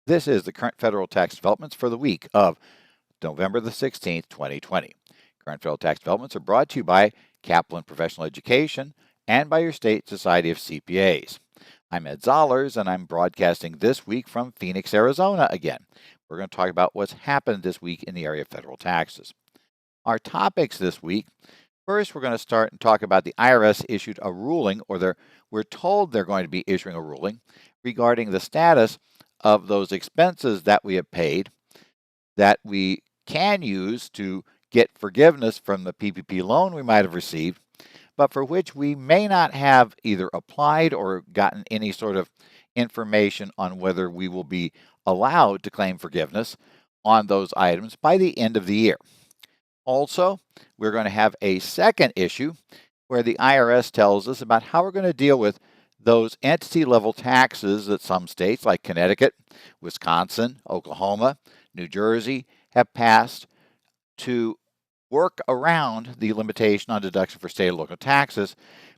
This is the current federal tax developments for the week of November the 16th, 2020. Current federal tax developments are brought to you by Kaplan Professional Education and by your state Society of CPAs. I'm Ed Zollers, and I'm broadcasting this week from Phoenix, Arizona again. We're going to talk about what's happened this week in the area of federal taxes. Our topics this week: first, we're going to start and talk about the IRS issued a ruling, or we're told they're going to be issuing a ruling regarding the status of those expenses that we have paid that we can use to get forgiveness from the PPP loan we might have received, but for which we may not have either applied or gotten any sort of information on whether we will be allowed to claim forgiveness on those items by the end of the year. Also, we're going to have a second issue where the IRS tells us about how we're going to deal with those entity-level taxes that some states like Connecticut, Wisconsin, Oklahoma, New Jersey have passed to work around the limitation on deduction for state and local taxes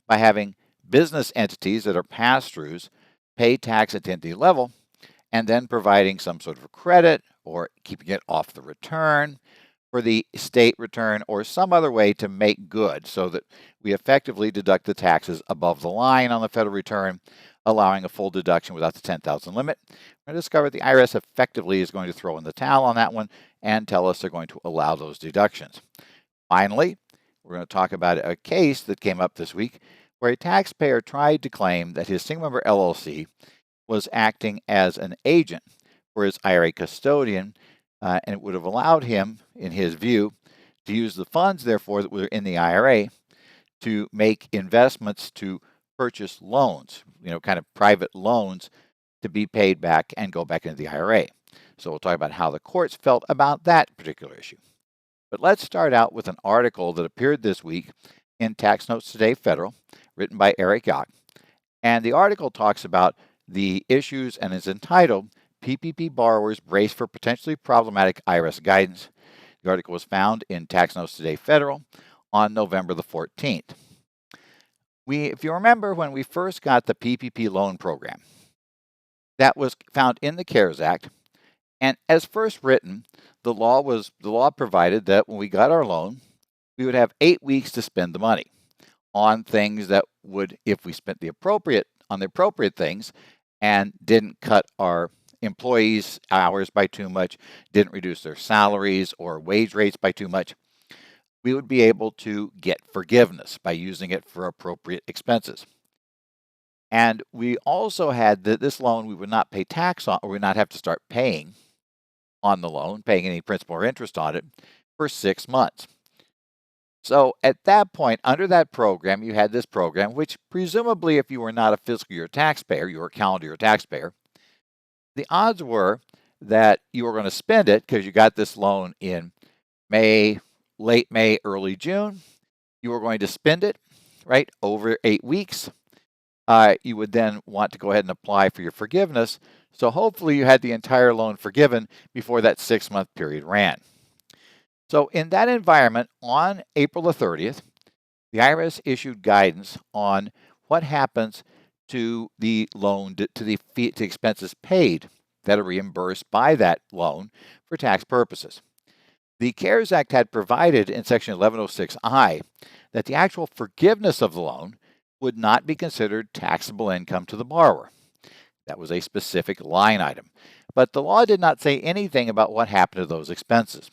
by having business entities that are pass-throughs pay tax at the entity level and then providing some sort of a credit or keeping it off the return for the state return or some other way to make good so that we effectively deduct the taxes above the line on the federal return, allowing a full deduction without the $10,000 limit. We're going to discover the IRS effectively is going to throw in the towel on that one and tell us they're going to allow those deductions. Finally, we're going to talk about a case that came up this week where a taxpayer tried to claim that his single-member LLC was acting as an agent for his IRA custodian, and it would have allowed him, in his view, to use the funds, therefore, that were in the IRA to make investments to purchase loans, kind of private loans to be paid back and go back into the IRA. So we'll talk about how the courts felt about that particular issue. But let's start out with an article that appeared this week in Tax Notes Today Federal, written by Eric Yock. And the article talks about the issues and is entitled PPP Borrowers Brace for Potentially Problematic IRS Guidance. The article was found in Tax Notes Today Federal on November the 14th. If you remember, when we first got the PPP loan program, that was found in the CARES Act, and as first written, the law provided that when we got our loan, we would have 8 weeks to spend the money on things that would, if we spent the appropriate things and didn't cut our employees' hours by too much, didn't reduce their salaries or wage rates by too much, we would be able to get forgiveness by using it for appropriate expenses. And we also had that this loan we would not pay tax on, or we would not have to start paying on the loan, paying any principal or interest on it, for 6 months. So at that point, under that program, you had this program, which presumably if you were not a fiscal year taxpayer, you were a calendar year taxpayer, the odds were that you were going to spend it because you got this loan in May, late May, early June. You were going to spend it, right, over 8 weeks. You would then want to go ahead and apply for your forgiveness. So hopefully you had the entire loan forgiven before that 6-month period ran. So in that environment, on April the 30th, the IRS issued guidance on what happens to the loan, to the expenses paid that are reimbursed by that loan for tax purposes. The CARES Act had provided in Section 1106I that the actual forgiveness of the loan would not be considered taxable income to the borrower. That was a specific line item. But the law did not say anything about what happened to those expenses.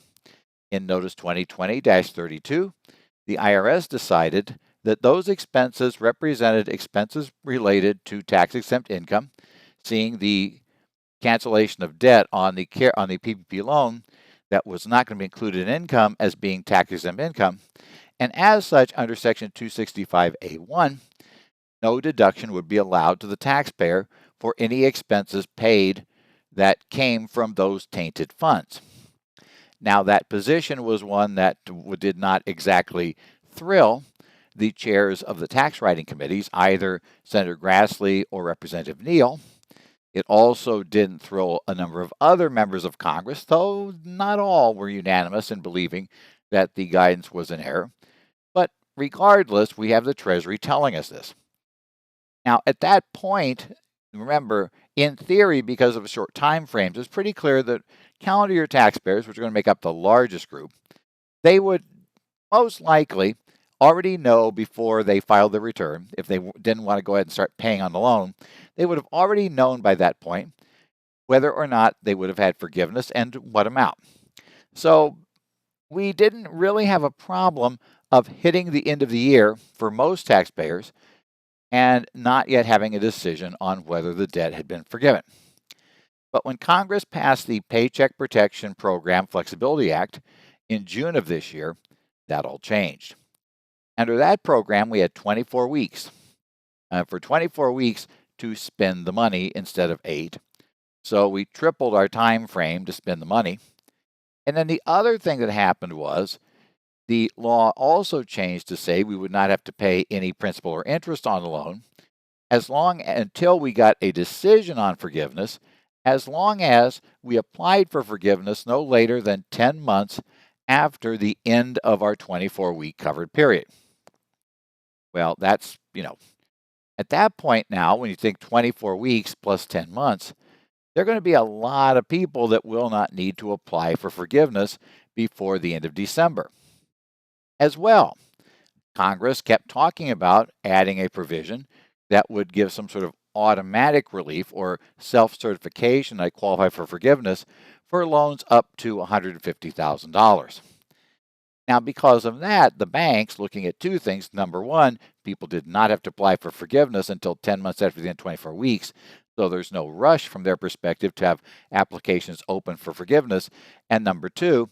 In Notice 2020-32, the IRS decided that those expenses represented expenses related to tax-exempt income, seeing the cancellation of debt on the PPP loan that was not going to be included in income as being tax-exempt income, and as such, under Section 265A1, no deduction would be allowed to the taxpayer for any expenses paid that came from those tainted funds. Now, that position was one that did not exactly thrill the chairs of the tax writing committees, either Senator Grassley or Representative Neal. It also didn't thrill a number of other members of Congress, though not all were unanimous in believing that the guidance was in error. But regardless, we have the Treasury telling us this. Now, at that point, remember, In theory, because of short time frames, it's pretty clear that calendar year taxpayers, which are going to make up the largest group, they would most likely already know before they filed their return, if they didn't want to go ahead and start paying on the loan, they would have already known by that point whether or not they would have had forgiveness and what amount. So we didn't really have a problem of hitting the end of the year for most taxpayers and not yet having a decision on whether the debt had been forgiven. But when Congress passed the Paycheck Protection Program Flexibility Act in June of this year, that all changed. Under that program, we had 24 weeks. For 24 weeks to spend the money instead of 8. So we tripled our time frame to spend the money. And then the other thing that happened was the law also changed to say we would not have to pay any principal or interest on the loan until we got a decision on forgiveness, as long as we applied for forgiveness no later than 10 months after the end of our 24-week covered period. Well, that's, at that point now, when you think 24 weeks plus 10 months, there are going to be a lot of people that will not need to apply for forgiveness before the end of December. As well, Congress kept talking about adding a provision that would give some sort of automatic relief or self-certification that qualify for forgiveness for loans up to $150,000. Now, because of that, the banks looking at two things. Number one, people did not have to apply for forgiveness until 10 months after the end of 24 weeks. So there's no rush from their perspective to have applications open for forgiveness. And number two,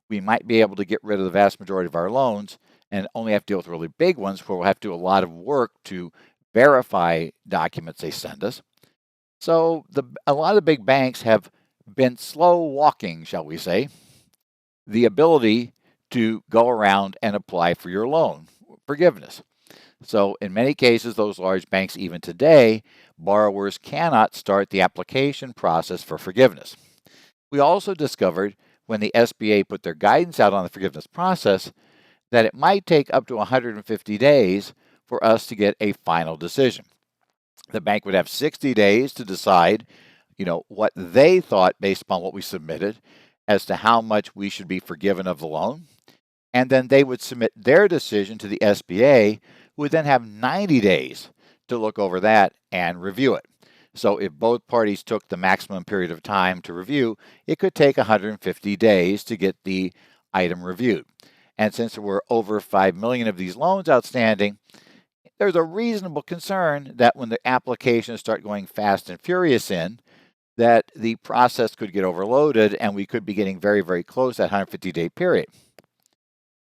we might be able to get rid of the vast majority of our loans and only have to deal with really big ones where we'll have to do a lot of work to verify documents they send us. So a lot of the big banks have been slow walking, shall we say, the ability to go around and apply for your loan forgiveness. So in many cases, those large banks, even today, borrowers cannot start the application process for forgiveness. We also discovered when the SBA put their guidance out on the forgiveness process that it might take up to 150 days for us to get a final decision. The bank would have 60 days to decide, what they thought based upon what we submitted as to how much we should be forgiven of the loan. And then they would submit their decision to the SBA, who would then have 90 days to look over that and review it. So if both parties took the maximum period of time to review, it could take 150 days to get the item reviewed. And since there were over 5 million of these loans outstanding, there's a reasonable concern that when the applications start going fast and furious that the process could get overloaded and we could be getting very, very close to that 150-day period.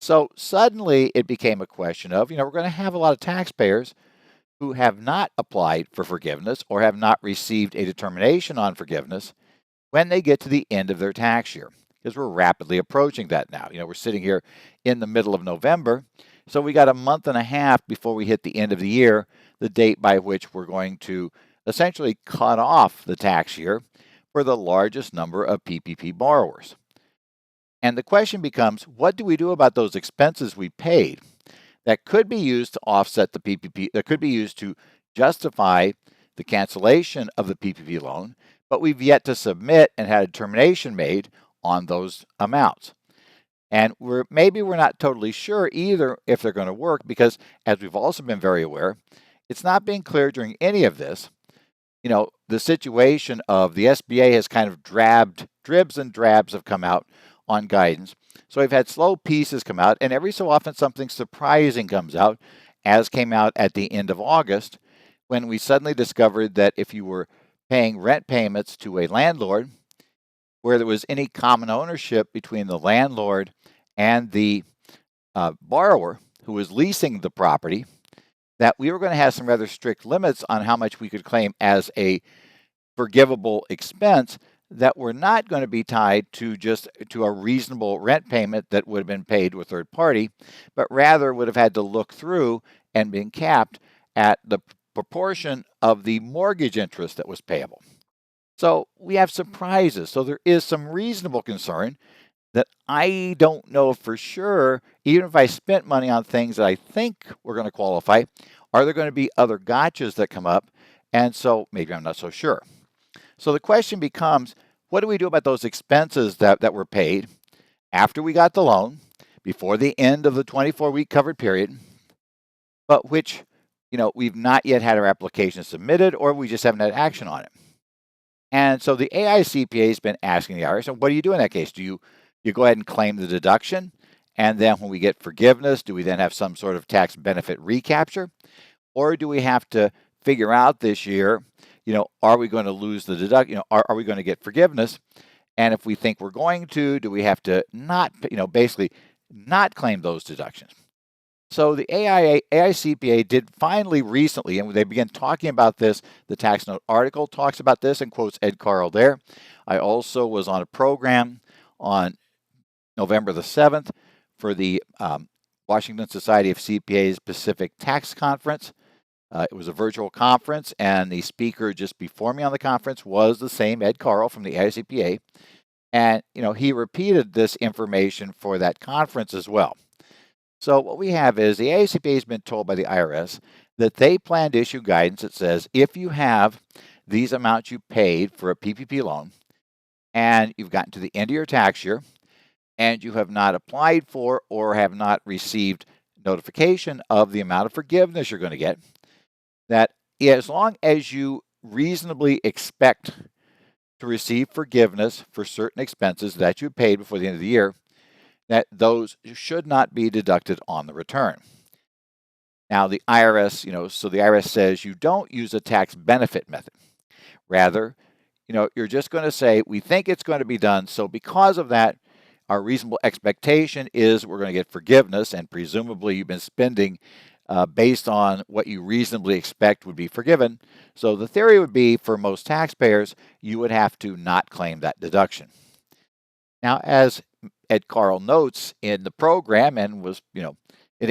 So suddenly it became a question of, we're going to have a lot of taxpayers who have not applied for forgiveness or have not received a determination on forgiveness when they get to the end of their tax year, because we're rapidly approaching that now. We're sitting here in the middle of November, so we got a month and a half before we hit the end of the year, the date by which we're going to essentially cut off the tax year for the largest number of PPP borrowers. And the question becomes, what do we do about those expenses we paid that could be used to offset the PPP, that could be used to justify the cancellation of the PPP loan, but we've yet to submit and had a determination made on those amounts? And we're not totally sure either if they're going to work, because as we've also been very aware, it's not being clear during any of this. The situation of the SBA has kind of dribs and drabs have come out on guidance. So we've had slow pieces come out, and every so often something surprising comes out, as came out at the end of August, when we suddenly discovered that if you were paying rent payments to a landlord where there was any common ownership between the landlord and the borrower who was leasing the property, that we were going to have some rather strict limits on how much we could claim as a forgivable expense that were not going to be tied to a reasonable rent payment that would have been paid to a third party, but rather would have had to look through and been capped at the proportion of the mortgage interest that was payable. So we have surprises. So there is some reasonable concern that I don't know for sure, even if I spent money on things that I think were going to qualify, are there going to be other gotchas that come up? And so maybe I'm not so sure. So the question becomes, what do we do about those expenses that were paid after we got the loan, before the end of the 24-week covered period, but which, we've not yet had our application submitted, or we just haven't had action on it? And so the AICPA has been asking the IRS, and what do you do in that case? Do you go ahead and claim the deduction? And then when we get forgiveness, do we then have some sort of tax benefit recapture? Or do we have to figure out this year, are we going to lose the deduction? Are we going to get forgiveness? And if we think we're going to, do we have to not, basically not claim those deductions? So the AICPA did finally recently, and they began talking about this. The Tax Note article talks about this and quotes Ed Carl there. I also was on a program on November the 7th for the Washington Society of CPAs Pacific Tax Conference. It was a virtual conference, and the speaker just before me on the conference was the same Ed Carl from the AICPA. And, he repeated this information for that conference as well. So what we have is the AICPA has been told by the IRS that they plan to issue guidance that says if you have these amounts you paid for a PPP loan and you've gotten to the end of your tax year and you have not applied for or have not received notification of the amount of forgiveness you're going to get, that as long as you reasonably expect to receive forgiveness for certain expenses that you paid before the end of the year, that those should not be deducted on the return. Now, the IRS, so the IRS says you don't use a tax benefit method. Rather, you're just going to say, we think it's going to be done. So because of that, our reasonable expectation is we're going to get forgiveness, and presumably you've been spending based on what you reasonably expect would be forgiven. So the theory would be for most taxpayers, you would have to not claim that deduction. Now, as Ed Carl notes in the program, and was,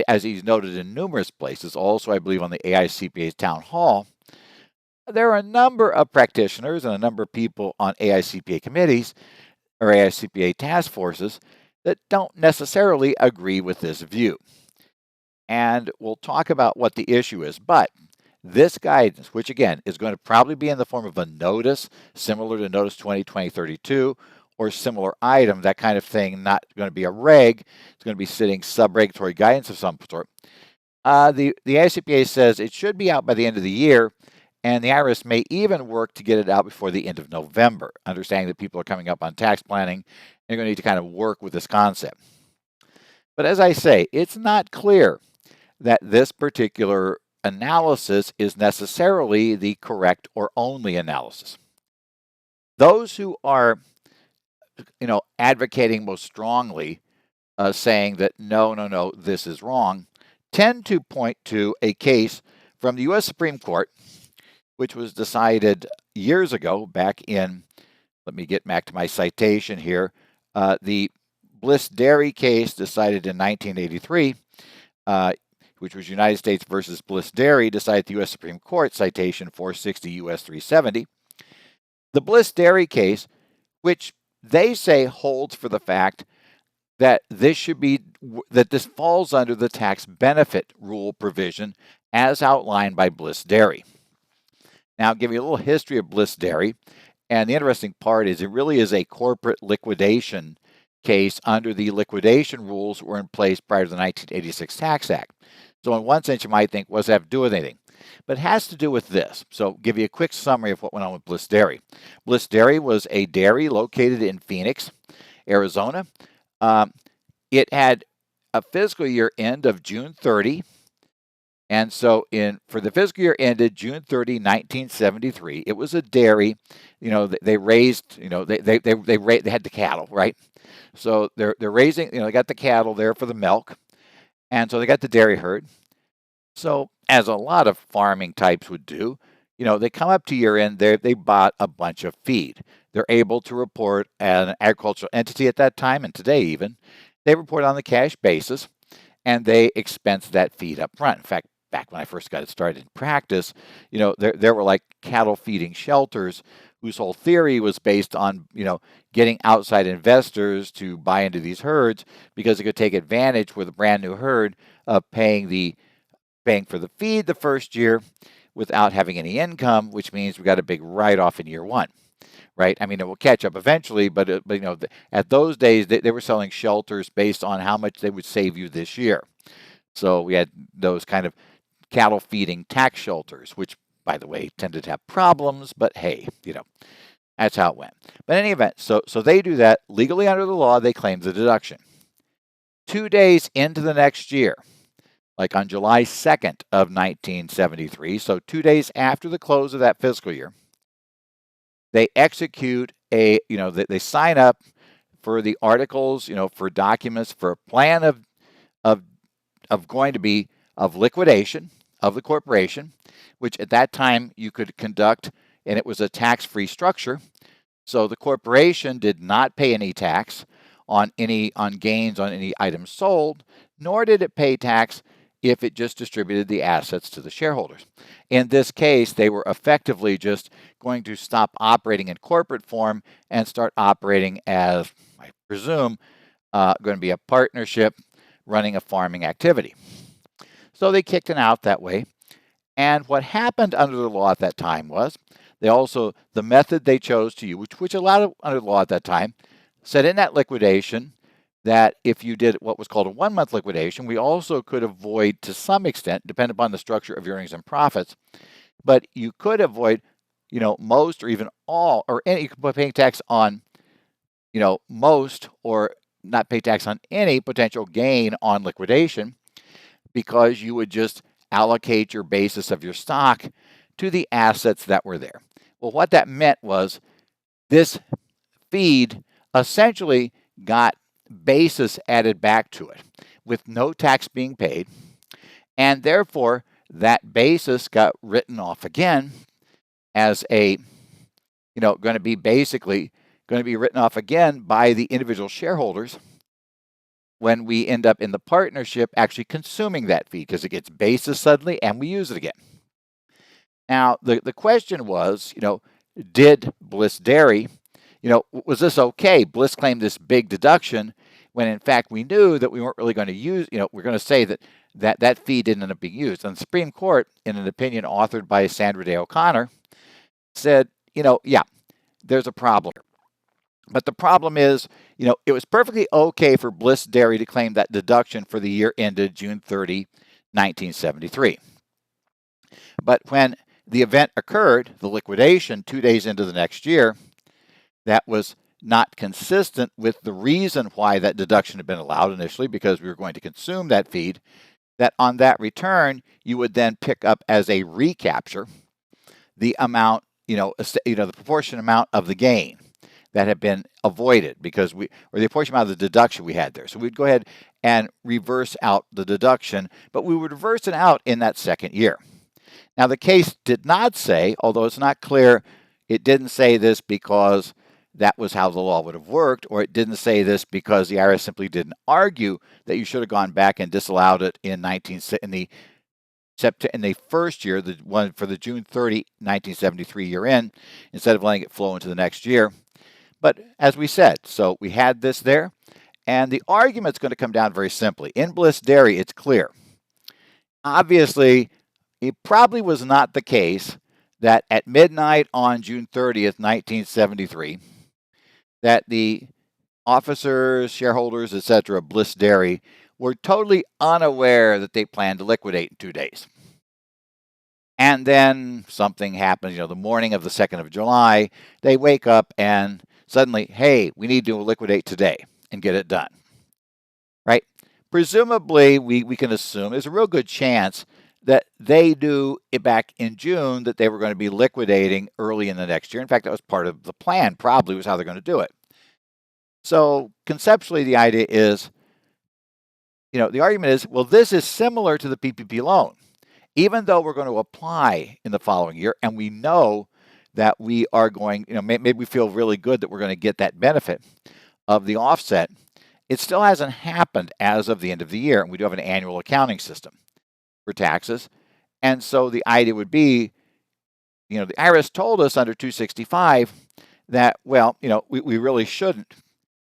as he's noted in numerous places, also I believe on the AICPA's town hall, there are a number of practitioners and a number of people on AICPA committees or AICPA task forces that don't necessarily agree with this view. And we'll talk about what the issue is. But this guidance, which again is going to probably be in the form of a notice, similar to Notice 20-2032, or similar item, that kind of thing, not going to be a reg, it's going to be sitting sub-regulatory guidance of some sort. The AICPA says it should be out by the end of the year, and the IRS may even work to get it out before the end of November, understanding that people are coming up on tax planning, and you're going to need to kind of work with this concept. But as I say, it's not clear that this particular analysis is necessarily the correct or only analysis. Those who are advocating most strongly, saying that no, this is wrong, tend to point to a case from the U.S. Supreme Court, which was decided years ago, back in, let me get back to my citation here, the Bliss Dairy case decided in 1983, which was United States versus Bliss Dairy, decided the U.S. Supreme Court, citation 460 U.S. 370. The Bliss Dairy case, which they say holds for the fact that this falls under the tax benefit rule provision as outlined by Bliss Dairy. Now, I'll give you a little history of Bliss Dairy, and the interesting part is it really is a corporate liquidation case under the liquidation rules that were in place prior to the 1986 Tax Act. So in one sense, you might think, what does that have to do with anything? But it has to do with this. So I'll give you a quick summary of what went on with Bliss Dairy. Bliss Dairy was a dairy located in Phoenix, Arizona. It had a fiscal year end of June 30. And so for the fiscal year ended June 30, 1973, it was a dairy. They raised, they had the cattle, right? So they're raising, they got the cattle there for the milk. And so they got the dairy herd. So as a lot of farming types would do, they come up to year end, they bought a bunch of feed. They're able to report as an agricultural entity at that time, and today even, they report on the cash basis, and they expense that feed up front. In fact, back when I first got it started in practice, there were like cattle feeding shelters whose whole theory was based on, getting outside investors to buy into these herds because it could take advantage with a brand new herd of paying for the feed the first year without having any income, which means we got a big write-off in year one. right? I mean, it will catch up eventually, but you know, at those days they were selling shelters based on how much they would save you this year. So we had those kind of cattle feeding tax shelters, which, by the way, tended to have problems, but hey, you know, that's how it went. But in any event, so they do that legally under the law. They claim the deduction. 2 days into the next year, like on July 2nd of 1973, so 2 days after the close of that fiscal year, they execute they sign up for the articles, for documents, for a plan of going to be of liquidation of the corporation, which at that time you could conduct, and it was a tax-free structure. So the corporation did not pay any tax on gains on any items sold, nor did it pay tax if it just distributed the assets to the shareholders. In this case, they were effectively just going to stop operating in corporate form and start operating as, I presume, going to be a partnership running a farming activity. So they kicked it out that way. And what happened under the law at that time was the method they chose to use, which allowed under the law at that time, said in that liquidation that if you did what was called a 1-month liquidation, we also could avoid, to some extent, depending upon the structure of your earnings and profits, but you could avoid, most or even all, or any, you could put paying tax on, most or not pay tax on any potential gain on liquidation, because you would just allocate your basis of your stock to the assets that were there. Well, what that meant was this feed essentially got basis added back to it with no tax being paid, and therefore that basis got written off again as going to be written off again by the individual shareholders when we end up in the partnership actually consuming that feed, because it gets basis suddenly and we use it again. Now, the question was, did Bliss Dairy, was this okay? Bliss claimed this big deduction when in fact we knew that we weren't really going to use, we're going to say that feed didn't end up being used. And the Supreme Court, in an opinion authored by Sandra Day O'Connor, said, yeah, there's a problem. But the problem is, it was perfectly okay for Bliss Dairy to claim that deduction for the year ended June 30, 1973. But when the event occurred, the liquidation 2 days into the next year, that was not consistent with the reason why that deduction had been allowed initially, because we were going to consume that feed, that on that return, you would then pick up as a recapture the amount, the proportion amount of the gain that had been avoided or the portion amount of the deduction we had there. So we'd go ahead and reverse out the deduction, but we would reverse it out in that second year. Now, the case did not say, although it's not clear, it didn't say this because that was how the law would have worked, or it didn't say this because the IRS simply didn't argue that you should have gone back and disallowed it in the first year, the one for the June 30, 1973 year end, instead of letting it flow into the next year. But as we said, so we had this there, and the argument's going to come down very simply. In Bliss Dairy, it's clear. Obviously, it probably was not the case that at midnight on June 30th, 1973, that the officers, shareholders, etc. of Bliss Dairy were totally unaware that they planned to liquidate in 2 days. And then something happens, the morning of the 2nd of July, they wake up and suddenly, hey, we need to liquidate today and get it done, right? Presumably, we can assume there's a real good chance that they knew back in June that they were going to be liquidating early in the next year. In fact, that was part of the plan, probably was how they're going to do it. So conceptually, the idea is, the argument is, well, this is similar to the PPP loan. Even though we're going to apply in the following year, and we know that we are going, maybe we feel really good that we're going to get that benefit of the offset, it still hasn't happened as of the end of the year. And we do have an annual accounting system for taxes. And so the idea would be, the IRS told us under 265 that, well, we really shouldn't.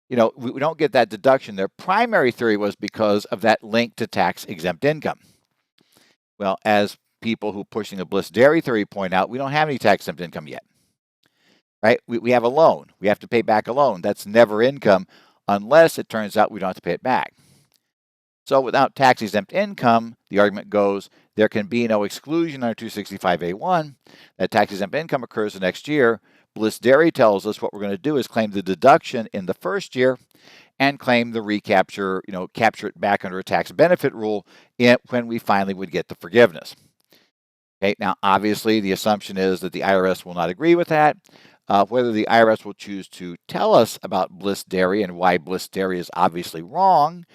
We don't get that deduction. Their primary theory was because of that link to tax-exempt income. Well, as people who are pushing the Bliss Dairy theory point out, we don't have any tax-exempt income yet. right? We have a loan. We have to pay back a loan. That's never income unless it turns out we don't have to pay it back. So without tax-exempt income, the argument goes, there can be no exclusion under 265A1. That tax-exempt income occurs the next year. Bliss Dairy tells us what we're going to do is claim the deduction in the first year and claim the recapture, capture it back under a tax benefit rule when we finally would get the forgiveness. Okay, now obviously the assumption is that the IRS will not agree with that. Whether the IRS will choose to tell us about Bliss Dairy and why Bliss Dairy is obviously wrong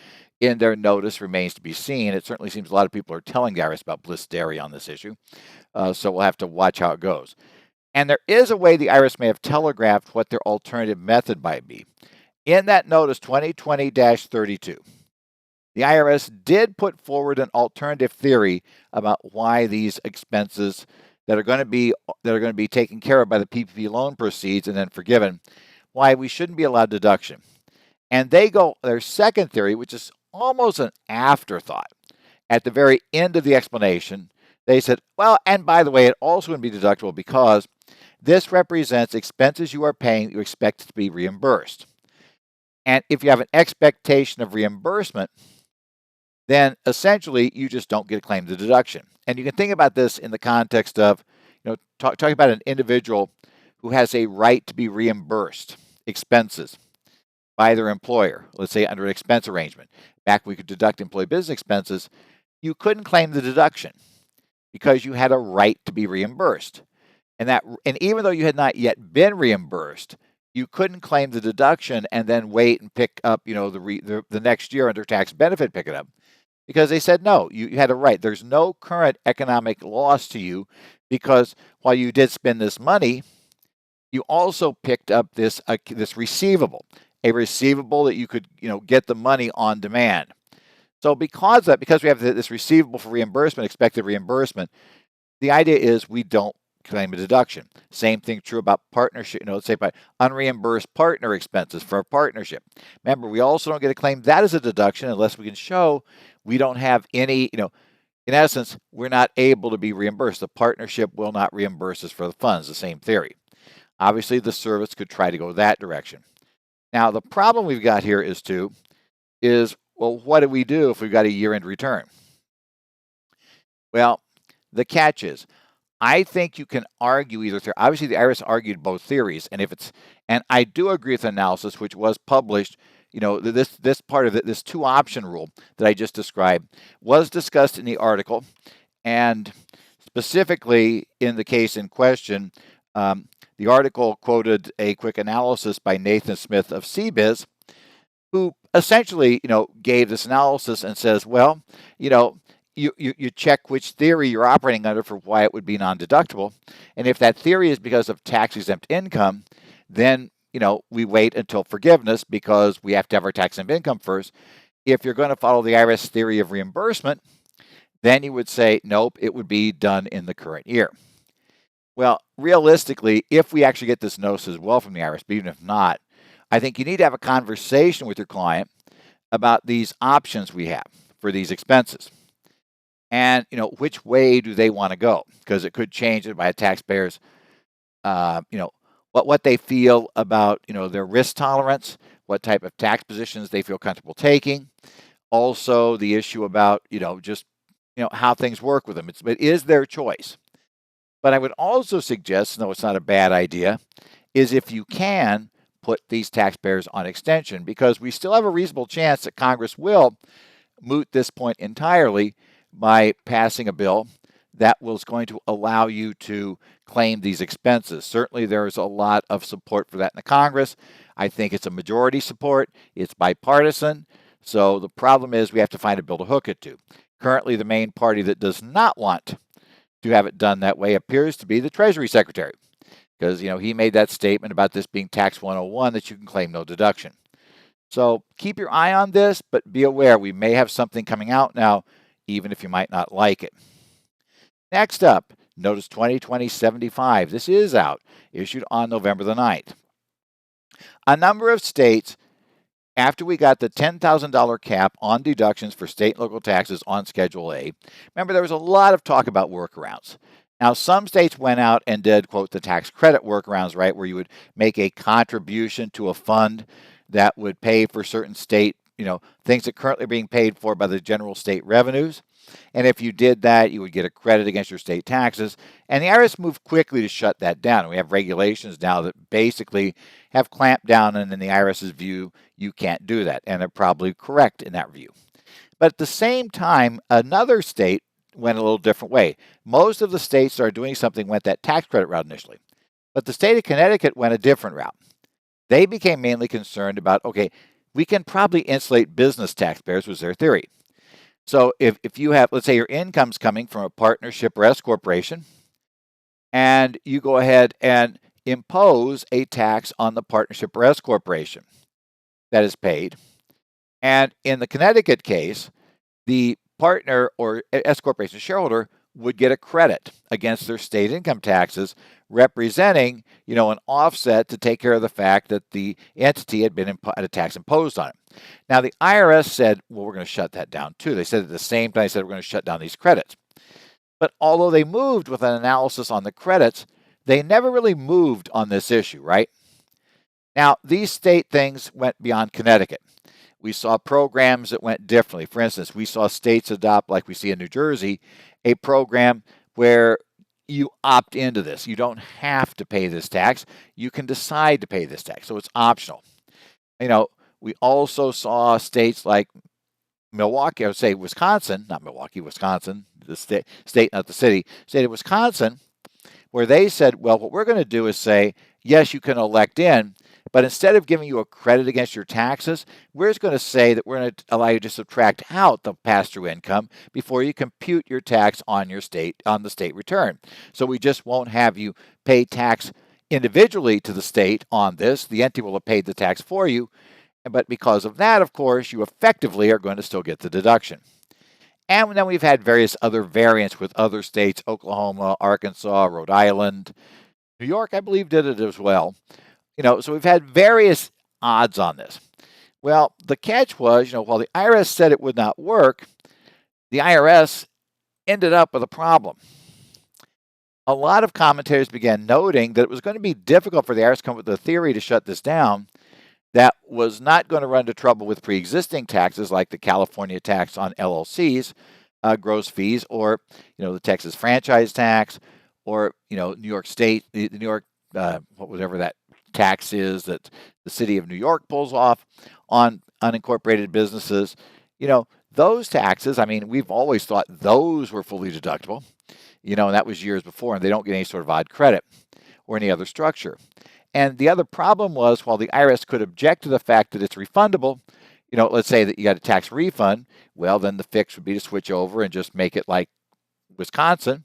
in their notice remains to be seen. It certainly seems a lot of people are telling the IRS about Bliss Dairy on this issue, so we'll have to watch how it goes. And there is a way the IRS may have telegraphed what their alternative method might be. In that notice 2020-32, the IRS did put forward an alternative theory about why these expenses that are going to be taken care of by the PPP loan proceeds and then forgiven, why we shouldn't be allowed deduction. And they go their second theory, which is almost an afterthought. At the very end of the explanation, they said, well, and by the way, it also wouldn't be deductible because this represents expenses you are paying that you expect to be reimbursed. And if you have an expectation of reimbursement, then essentially you just don't get a claim to deduction. And you can think about this in the context of, talking about an individual who has a right to be reimbursed expenses by their employer, let's say under an expense arrangement. Back when we could deduct employee business expenses, you couldn't claim the deduction because you had a right to be reimbursed. And even though you had not yet been reimbursed, you couldn't claim the deduction and then wait and pick up, the next year under tax benefit, pick it up. Because they said, no, you had a right. There's no current economic loss to you because while you did spend this money, you also picked up this receivable, a receivable that you could, get the money on demand. So because we have this receivable for reimbursement, expected reimbursement, the idea is we don't claim a deduction. Same thing true about partnership, let's say by unreimbursed partner expenses for a partnership. Remember, we also don't get to claim that as a deduction unless we can show we don't have any, in essence, we're not able to be reimbursed. The partnership will not reimburse us for the funds, the same theory. Obviously, the service could try to go that direction. Now, the problem we've got here is, well, what do we do if we've got a year-end return? Well, the catch is, I think you can argue either theory. Obviously, the IRS argued both theories, and I do agree with the analysis which was published. This part of it, this two-option rule that I just described, was discussed in the article, and specifically in the case in question, the article quoted a quick analysis by Nathan Smith of CBiz, who essentially, gave this analysis and says, well, you check which theory you're operating under for why it would be non-deductible. And if that theory is because of tax-exempt income, then, we wait until forgiveness because we have to have our tax-exempt income first. If you're going to follow the IRS theory of reimbursement, then you would say, nope, it would be done in the current year. Well, realistically, if we actually get this notice as well from the IRS, but even if not, I think you need to have a conversation with your client about these options we have for these expenses. And, which way do they want to go? Because it could change it by a taxpayer's, what they feel about, their risk tolerance, what type of tax positions they feel comfortable taking. Also, the issue about, how things work with them. It is their choice. But I would also suggest, no, it's not a bad idea, is if you can put these taxpayers on extension, because we still have a reasonable chance that Congress will moot this point entirely by passing a bill that was going to allow you to claim these expenses. Certainly, there's a lot of support for that in the Congress. I think it's a majority support. It's bipartisan. So the problem is we have to find a bill to hook it to. Currently, the main party that does not want to have it done that way appears to be the Treasury Secretary, because, he made that statement about this being Tax 101, that you can claim no deduction. So keep your eye on this, but be aware we may have something coming out now, even if you might not like it. Next up, Notice 2020-75. This is out, issued on November the 9th. A number of states, after we got the $10,000 cap on deductions for state and local taxes on Schedule A, remember there was a lot of talk about workarounds. Now, some states went out and did, quote, the tax credit workarounds, right, where you would make a contribution to a fund that would pay for certain state, things that currently are being paid for by the general state revenues. And if you did that, you would get a credit against your state taxes. And the IRS moved quickly to shut that down. We have regulations now that basically have clamped down, and in the IRS's view, you can't do that. And they're probably correct in that view. But at the same time, another state went a little different way. Most of the states that are doing something went that tax credit route initially. But the state of Connecticut went a different route. They became mainly concerned about, okay, we can probably insulate business taxpayers, was their theory. So if you have, let's say your income's coming from a partnership or S corporation, and you go ahead and impose a tax on the partnership or S corporation that is paid. And in the Connecticut case, the partner or S corporation shareholder would get a credit against their state income taxes, representing, an offset to take care of the fact that the entity had had a tax imposed on it. Now, the IRS said, well, we're going to shut that down too. They said at the same time, they said we're going to shut down these credits. But although they moved with an analysis on the credits, they never really moved on this issue, right? Now, these state things went beyond Connecticut. We saw programs that went differently. For instance, we saw states adopt, like we see in New Jersey, a program where you opt into this. You don't have to pay this tax. You can decide to pay this tax. So it's optional. We also saw states like Milwaukee, I would say Wisconsin, not Milwaukee, Wisconsin, the state, not the city, state of Wisconsin, where they said, well, what we're going to do is say, yes, you can elect in, but instead of giving you a credit against your taxes, we're just going to say that we're going to allow you to subtract out the pass-through income before you compute your tax on the state return. So we just won't have you pay tax individually to the state on this. The entity will have paid the tax for you. But because of that, of course, you effectively are going to still get the deduction. And then we've had various other variants with other states, Oklahoma, Arkansas, Rhode Island. New York, I believe, did it as well. So we've had various odds on this. Well, the catch was, while the IRS said it would not work, the IRS ended up with a problem. A lot of commentators began noting that it was going to be difficult for the IRS to come up with a theory to shut this down that was not going to run into trouble with pre-existing taxes like the California tax on LLCs, gross fees, or the Texas franchise tax, or New York State, the New York whatever that tax is that the city of New York pulls off on unincorporated businesses. Those taxes, we've always thought those were fully deductible, and that was years before, and they don't get any sort of odd credit or any other structure. And the other problem was, while the IRS could object to the fact that it's refundable, let's say that you got a tax refund, well, then the fix would be to switch over and just make it like Wisconsin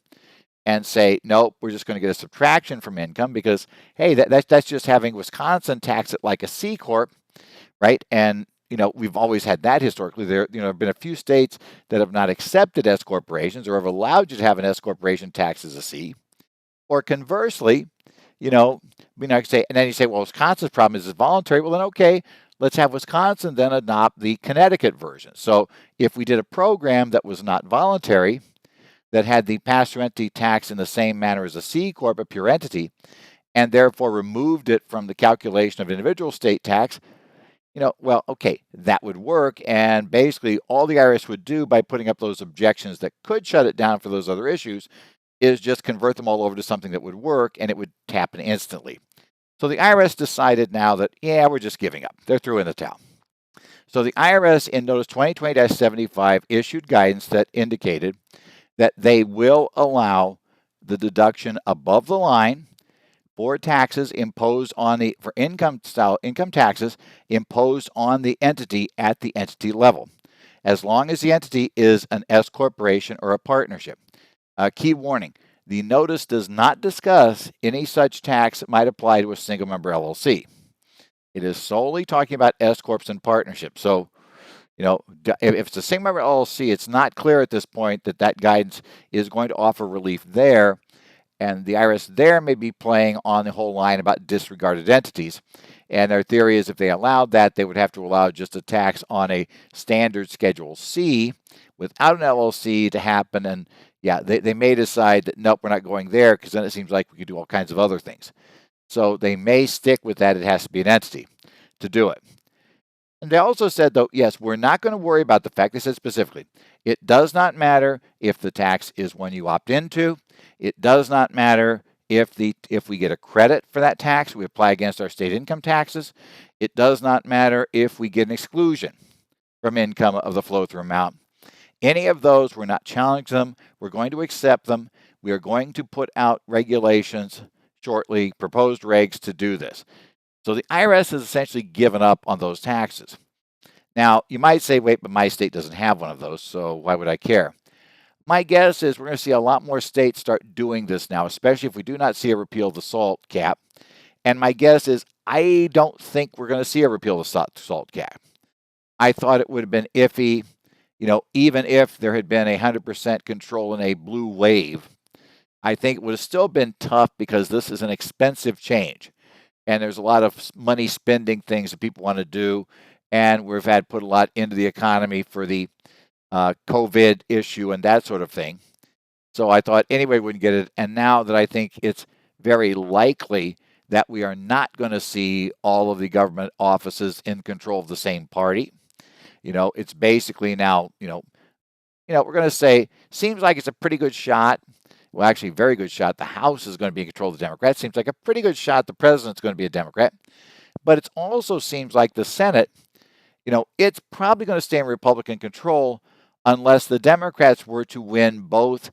and say, nope, we're just going to get a subtraction from income because, hey, that's just having Wisconsin tax it like a C Corp, right? And, we've always had that historically. There have been a few states that have not accepted S corporations or have allowed you to have an S corporation tax as a C. Or conversely, say, and then you say, well, Wisconsin's problem is it's voluntary. Well, then, okay, let's have Wisconsin then adopt the Connecticut version. So if we did a program that was not voluntary, that had the pass-through entity tax in the same manner as a C Corp, a pure entity, and therefore removed it from the calculation of individual state tax, well, okay, that would work. And basically all the IRS would do by putting up those objections that could shut it down for those other issues is just convert them all over to something that would work, and it would happen instantly. So the IRS decided now that, we're just giving up. They're through in the towel. So the IRS in Notice 2020-75 issued guidance that indicated that they will allow the deduction above the line for taxes imposed on for income taxes imposed on the entity at the entity level, as long as the entity is an S corporation or a partnership. Key warning, the notice does not discuss any such tax that might apply to a single member LLC. It is solely talking about S corps and partnerships. So, if it's a single member LLC, it's not clear at this point that guidance is going to offer relief there. And the IRS there may be playing on the whole line about disregarded entities. And their theory is if they allowed that, they would have to allow just a tax on a standard Schedule C without an LLC to happen. And, Yeah, they may decide that, nope, we're not going there, because then it seems like we could do all kinds of other things. So they may stick with that. It has to be an entity to do it. And they also said, though, yes, we're not going to worry about the fact, they said specifically, it does not matter if the tax is one you opt into. It does not matter if we get a credit for that tax, we apply against our state income taxes. It does not matter if we get an exclusion from income of the flow-through amount. Any of those, we're not challenging them. We're going to accept them. We are going to put out regulations shortly, proposed regs to do this. So the IRS has essentially given up on those taxes. Now, you might say, wait, but my state doesn't have one of those, so why would I care? My guess is we're going to see a lot more states start doing this now, especially if we do not see a repeal of the SALT cap. And my guess is I don't think we're going to see a repeal of the SALT cap. I thought it would have been iffy, even if there had been 100% control in a blue wave. I think it would have still been tough because this is an expensive change. And there's a lot of money spending things that people want to do. And we've had put a lot into the economy for the COVID issue and that sort of thing. So I thought anybody wouldn't get it. And now that I think it's very likely that we are not going to see all of the government offices in control of the same party. It's basically now, we're going to say, seems like it's a pretty good shot. Well, actually, very good shot. The House is going to be in control of the Democrats. Seems like a pretty good shot. The president's going to be a Democrat. But it also seems like the Senate, it's probably going to stay in Republican control unless the Democrats were to win both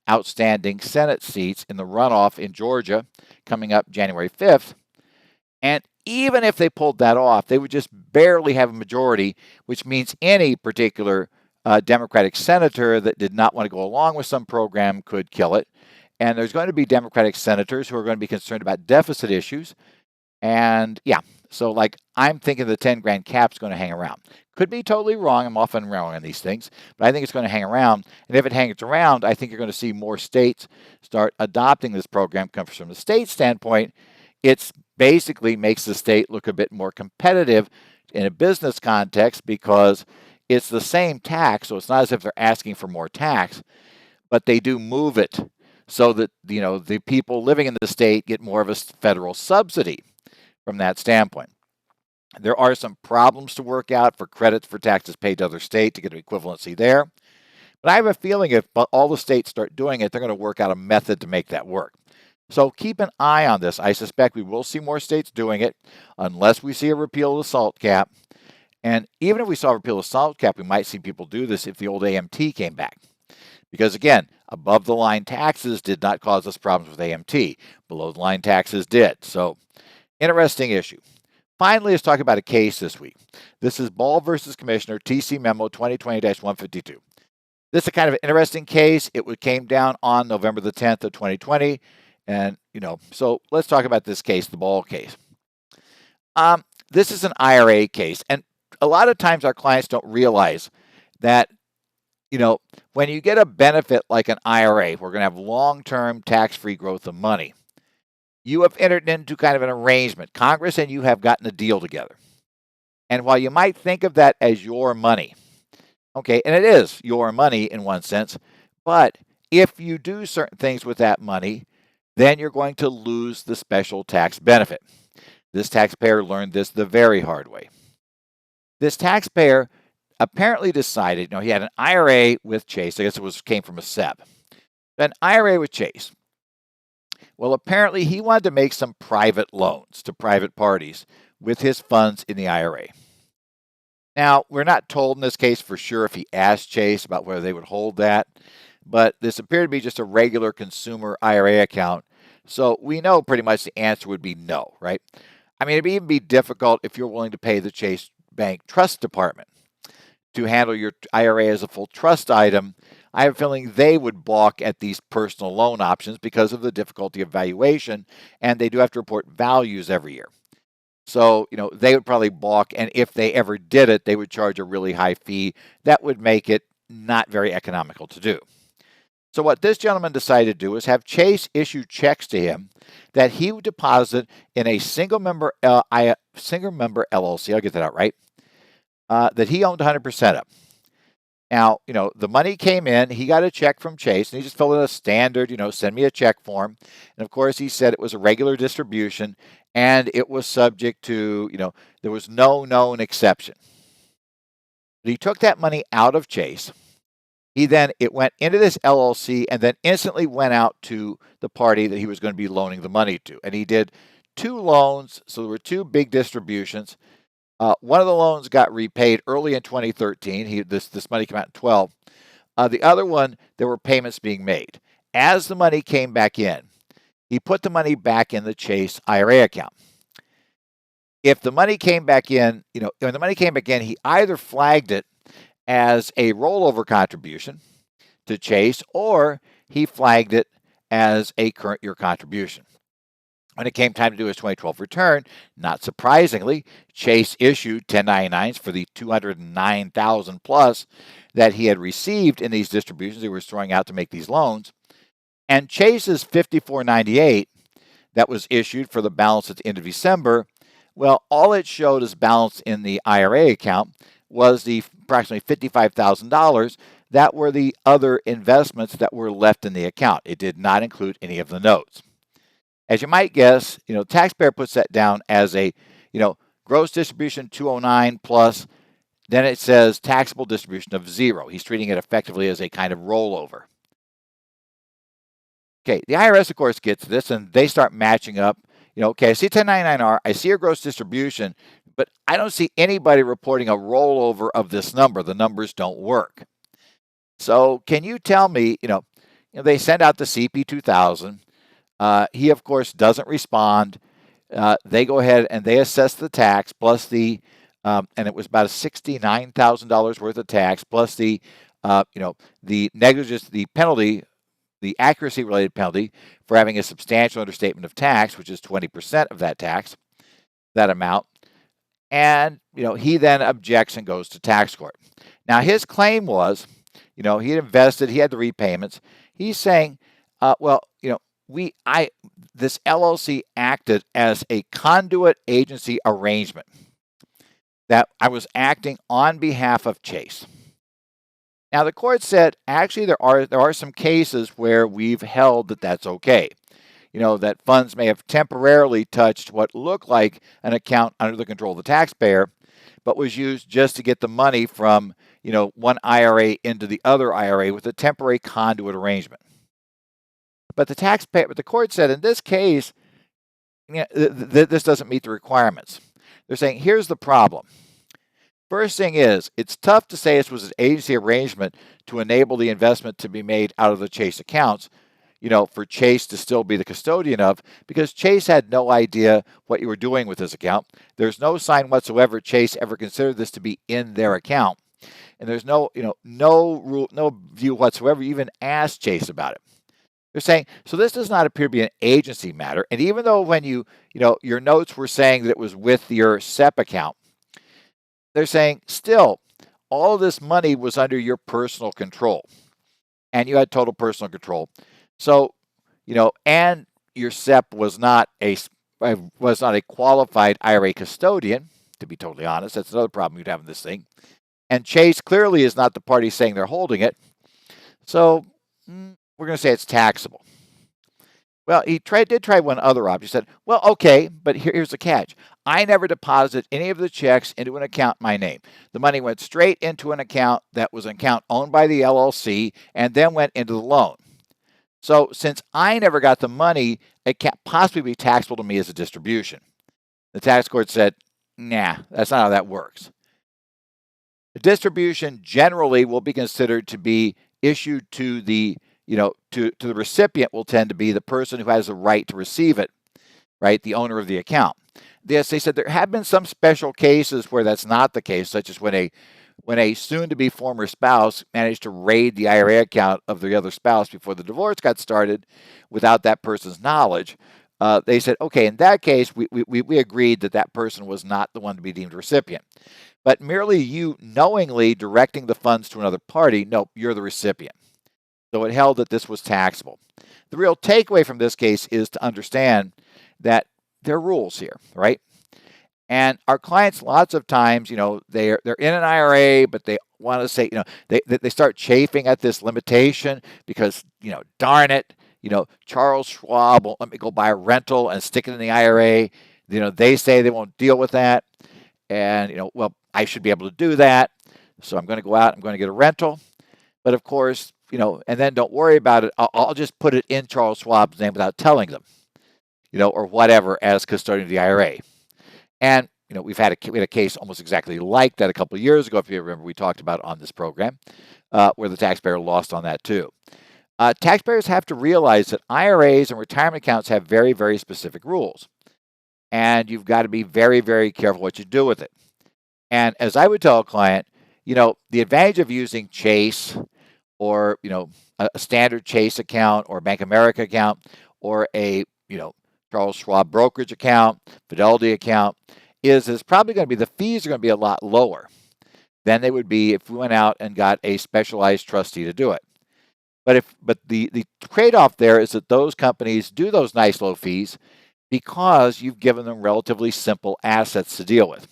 outstanding Senate seats in the runoff in Georgia coming up January 5th. And even if they pulled that off, they would just barely have a majority, which means any particular Democratic senator that did not want to go along with some program could kill it. And there's going to be Democratic senators who are going to be concerned about deficit issues. And yeah, so I'm thinking the 10 grand cap's going to hang around. Could be totally wrong. I'm often wrong on these things, but I think it's going to hang around. And if it hangs around, I think you're going to see more states start adopting this program. Comes from the state standpoint, it's basically makes the state look a bit more competitive in a business context because it's the same tax, so it's not as if they're asking for more tax, but they do move it so that the people living in the state get more of a federal subsidy from that standpoint. There are some problems to work out for credits for taxes paid to other states to get an equivalency there, but I have a feeling if all the states start doing it, they're going to work out a method to make that work. So keep an eye on this. I suspect we will see more states doing it unless we see a repeal of the SALT cap. And even if we saw a repeal of the SALT cap, we might see people do this if the old AMT came back. Because again, above the line taxes did not cause us problems with AMT. Below the line taxes did. So interesting issue. Finally, let's talk about a case this week. This is Ball versus Commissioner, TC Memo 2020-152. This is a kind of interesting case. It came down on November the 10th of 2020. And, so let's talk about this case, the Ball case. This is an IRA case. And a lot of times our clients don't realize that, when you get a benefit like an IRA, we're going to have long-term tax-free growth of money. You have entered into kind of an arrangement. Congress and you have gotten a deal together. And while you might think of that as your money, okay, and it is your money in one sense, but if you do certain things with that money, then you're going to lose the special tax benefit. This taxpayer learned this the very hard way. This taxpayer apparently decided, he had an IRA with Chase. I guess it came from a SEP. An IRA with Chase. Well, apparently he wanted to make some private loans to private parties with his funds in the IRA. Now, we're not told in this case for sure if he asked Chase about whether they would hold that, but this appeared to be just a regular consumer IRA account. So we know pretty much the answer would be no, right? I mean, it'd even be difficult if you're willing to pay the Chase Bank Trust Department to handle your IRA as a full trust item. I have a feeling they would balk at these personal loan options because of the difficulty of valuation, and they do have to report values every year. So, they would probably balk, and if they ever did it, they would charge a really high fee. That would make it not very economical to do. So what this gentleman decided to do is have Chase issue checks to him that he would deposit in a single member LLC, I'll get that out right, that he owned 100% of. Now, the money came in, he got a check from Chase, and he just filled in a standard, send me a check form. And of course, he said it was a regular distribution and it was subject to, there was no known exception. But he took that money out of Chase. It went into this LLC and then instantly went out to the party that he was going to be loaning the money to. And he did 2 loans, so there were 2 big distributions. One of the loans got repaid early in 2013. This money came out in 12. The other one, there were payments being made. As the money came back in, he put the money back in the Chase IRA account. If the money came back in, when the money came back in, he either flagged it as a rollover contribution to Chase, or he flagged it as a current year contribution. When it came time to do his 2012 return, not surprisingly, Chase issued 1099s for the $209,000 plus that he had received in these distributions he was throwing out to make these loans. And Chase's 5498 that was issued for the balance at the end of December, well, all it showed as balance in the IRA account was the approximately $55,000 that were the other investments that were left in the account. It did not include any of the notes. As you might guess, Taxpayer puts that down as a, gross distribution 209 plus, then it says taxable distribution of 0. He's treating it effectively as a kind of rollover. Okay, the IRS, of course, gets this, and they start matching up. Okay, I see 1099-R, I see a gross distribution, but I don't see anybody reporting a rollover of this number. The numbers don't work. So can you tell me, they send out the CP 2000. He, of course, doesn't respond. They go ahead and they assess the tax plus the, and it was about $69,000 worth of tax plus the, the negligence, the penalty, the accuracy-related penalty for having a substantial understatement of tax, which is 20% of that tax, that amount. And, he then objects and goes to tax court. Now, his claim was, he had invested, he had the repayments. He's saying, this LLC acted as a conduit agency arrangement, that I was acting on behalf of Chase. Now, the court said, actually, there are some cases where we've held that that's okay. That funds may have temporarily touched what looked like an account under the control of the taxpayer, but was used just to get the money from, one IRA into the other IRA with a temporary conduit arrangement. But the court said in this case, this doesn't meet the requirements. They're saying, here's the problem. First thing is, it's tough to say this was an agency arrangement to enable the investment to be made out of the Chase accounts, for Chase to still be the custodian of, because Chase had no idea what you were doing with this account. There's no sign whatsoever Chase ever considered this to be in their account. And there's no rule, no view whatsoever, you even asked Chase about it. They're saying, so this does not appear to be an agency matter. And even though when your notes were saying that it was with your SEP account, they're saying, still, all of this money was under your personal control. And you had total personal control. So, and your SEP was not a qualified IRA custodian, to be totally honest. That's another problem you'd have in this thing. And Chase clearly is not the party saying they're holding it. So we're going to say it's taxable. Well, he did try one other option. He said, well, okay, but here's the catch. I never deposited any of the checks into an account in my name. The money went straight into an account that was an account owned by the LLC and then went into the loan. So since I never got the money, it can't possibly be taxable to me as a distribution. The tax court said, nah, that's not how that works. The distribution generally will be considered to be issued to the to the recipient will tend to be the person who has the right to receive it, right? The owner of the account. Yes, they said there have been some special cases where that's not the case, such as when a soon-to-be former spouse managed to raid the IRA account of the other spouse before the divorce got started without that person's knowledge. They said, okay, in that case, we agreed that that person was not the one to be deemed recipient. But merely you knowingly directing the funds to another party, nope, you're the recipient. So it held that this was taxable. The real takeaway from this case is to understand that there are rules here, right? And our clients, lots of times, they're in an IRA, but they want to say, they start chafing at this limitation because, darn it, Charles Schwab won't let me go buy a rental and stick it in the IRA. They say they won't deal with that. And, well, I should be able to do that. So I'm going to go out, I'm going to get a rental. But of course, and then don't worry about it. I'll just put it in Charles Schwab's name without telling them, or whatever as custodian of the IRA. And we had a case almost exactly like that a couple of years ago, if you remember, we talked about on this program, where the taxpayer lost on that too. Taxpayers have to realize that IRAs and retirement accounts have very, very specific rules. And you've got to be very, very careful what you do with it. And as I would tell a client, the advantage of using Chase or, a standard Chase account or Bank of America account or a, Charles Schwab brokerage account, Fidelity account, is probably going to be the fees are going to be a lot lower than they would be if we went out and got a specialized trustee to do it. But the trade-off there is that those companies do those nice low fees because you've given them relatively simple assets to deal with.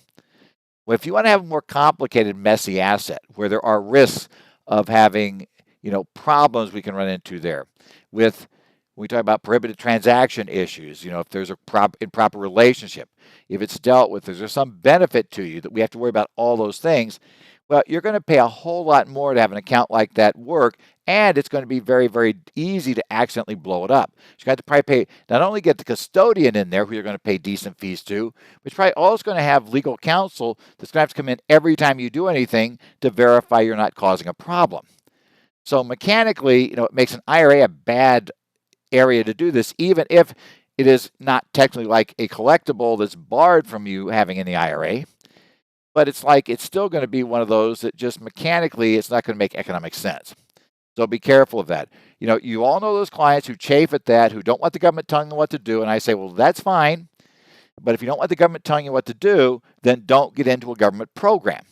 Well, if you want to have a more complicated, messy asset where there are risks of having, problems we can run into there with, when we talk about prohibited transaction issues, if there's a improper relationship, if it's dealt with, is there some benefit to you that we have to worry about all those things? Well, you're going to pay a whole lot more to have an account like that work, and it's going to be very, very easy to accidentally blow it up. So you got to probably pay, not only get the custodian in there, who you're going to pay decent fees to, but you're probably also going to have legal counsel that's going to have to come in every time you do anything to verify you're not causing a problem. So mechanically, it makes an IRA a bad area to do this, even if it is not technically like a collectible that's barred from you having in the IRA. But it's still going to be one of those that just mechanically, it's not going to make economic sense. So be careful of that. You all know those clients who chafe at that, who don't want the government telling them what to do. And I say, well, that's fine. But if you don't want the government telling you what to do, then don't get into a government program.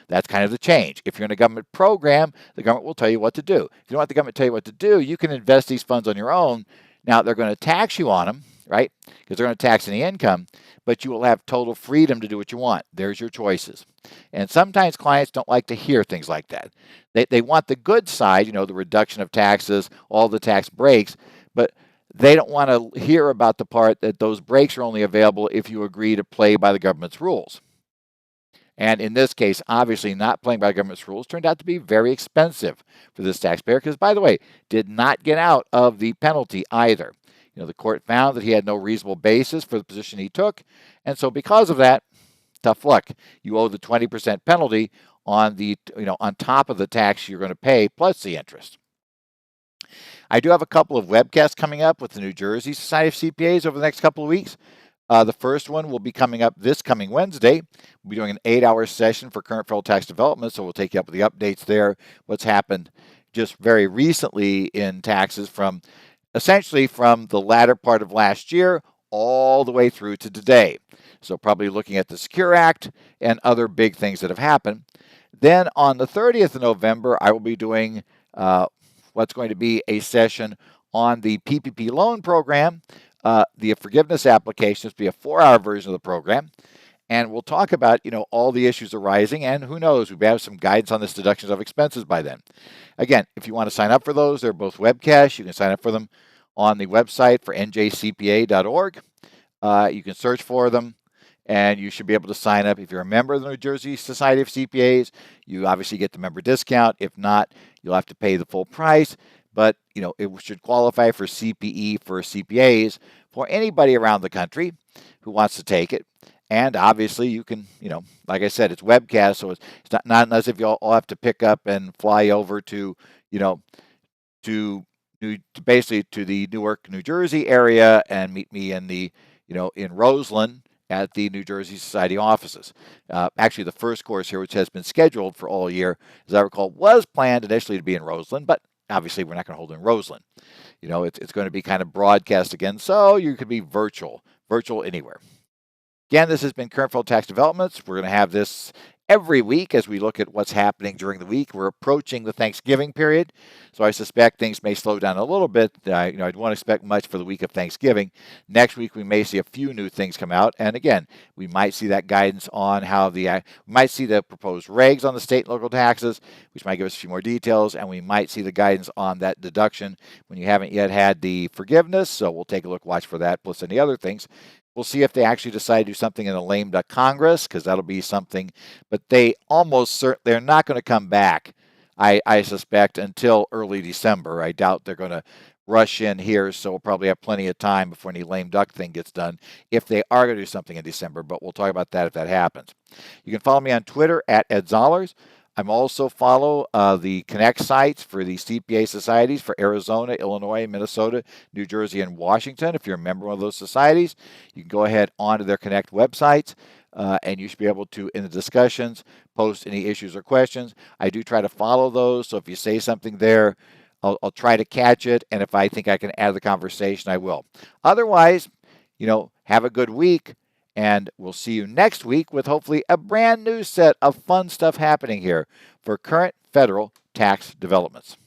That's kind of the change. If you're in a government program, the government will tell you what to do. If you don't want the government to tell you what to do, you can invest these funds on your own. Now, they're going to tax you on them, right? Because they're going to tax any income, but you will have total freedom to do what you want. There's your choices. And sometimes clients don't like to hear things like that. They want the good side, the reduction of taxes, all the tax breaks, but they don't want to hear about the part that those breaks are only available if you agree to play by the government's rules. And in this case, obviously not playing by the government's rules turned out to be very expensive for this taxpayer because, by the way, did not get out of the penalty either. The court found that he had no reasonable basis for the position he took. And so because of that, tough luck. You owe the 20% penalty on the, on top of the tax you're going to pay plus the interest. I do have a couple of webcasts coming up with the New Jersey Society of CPAs over the next couple of weeks. The first one will be coming up this coming Wednesday. We'll be doing an 8-hour session for current federal tax development, so we'll take you up with the updates there, what's happened just very recently in taxes essentially from the latter part of last year all the way through to today. So probably looking at the Secure Act and other big things that have happened. Then on the 30th of November, I will be doing what's going to be a session on the PPP loan program. The forgiveness applications will be a 4-hour version of the program. And we'll talk about, all the issues arising. And who knows, we may have some guidance on this deductions of expenses by then. Again, if you want to sign up for those, they're both webcasts. You can sign up for them on the website for njcpa.org. You can search for them. And you should be able to sign up. If you're a member of the New Jersey Society of CPAs, you obviously get the member discount. If not, you'll have to pay the full price. But, it should qualify for CPE for CPAs for anybody around the country who wants to take it. And obviously you can, like I said, it's webcast, so it's not as if you all have to pick up and fly over to, basically to the Newark, New Jersey area and meet me in the, in Roseland at the New Jersey Society offices. Actually, the first course here, which has been scheduled for all year, as I recall, was planned initially to be in Roseland, but obviously we're not going to hold it in Roseland. It's going to be kind of broadcast again, so you could be virtual anywhere. Again, this has been Current Federal Tax Developments. We're going to have this every week as we look at what's happening during the week. We're approaching the Thanksgiving period, so I suspect things may slow down a little bit. I won't expect much for the week of Thanksgiving. Next week, we may see a few new things come out, and again, we might see that guidance on how we might see the proposed regs on the state and local taxes, which might give us a few more details, and we might see the guidance on that deduction when you haven't yet had the forgiveness. So we'll take a look, watch for that, plus any other things. We'll see if they actually decide to do something in the lame duck Congress, because that'll be something. But they're not going to come back, I suspect, until early December. I doubt they're going to rush in here, so we'll probably have plenty of time before any lame duck thing gets done if they are going to do something in December. But we'll talk about that if that happens. You can follow me on Twitter at Ed Zollers. I'm also follow the Connect sites for the CPA societies for Arizona, Illinois, Minnesota, New Jersey, and Washington. If you're a member of those societies, you can go ahead onto their Connect websites, and you should be able to, in the discussions, post any issues or questions. I do try to follow those, so if you say something there, I'll try to catch it, and if I think I can add to the conversation, I will. Otherwise, have a good week. And we'll see you next week with hopefully a brand new set of fun stuff happening here for current federal tax developments.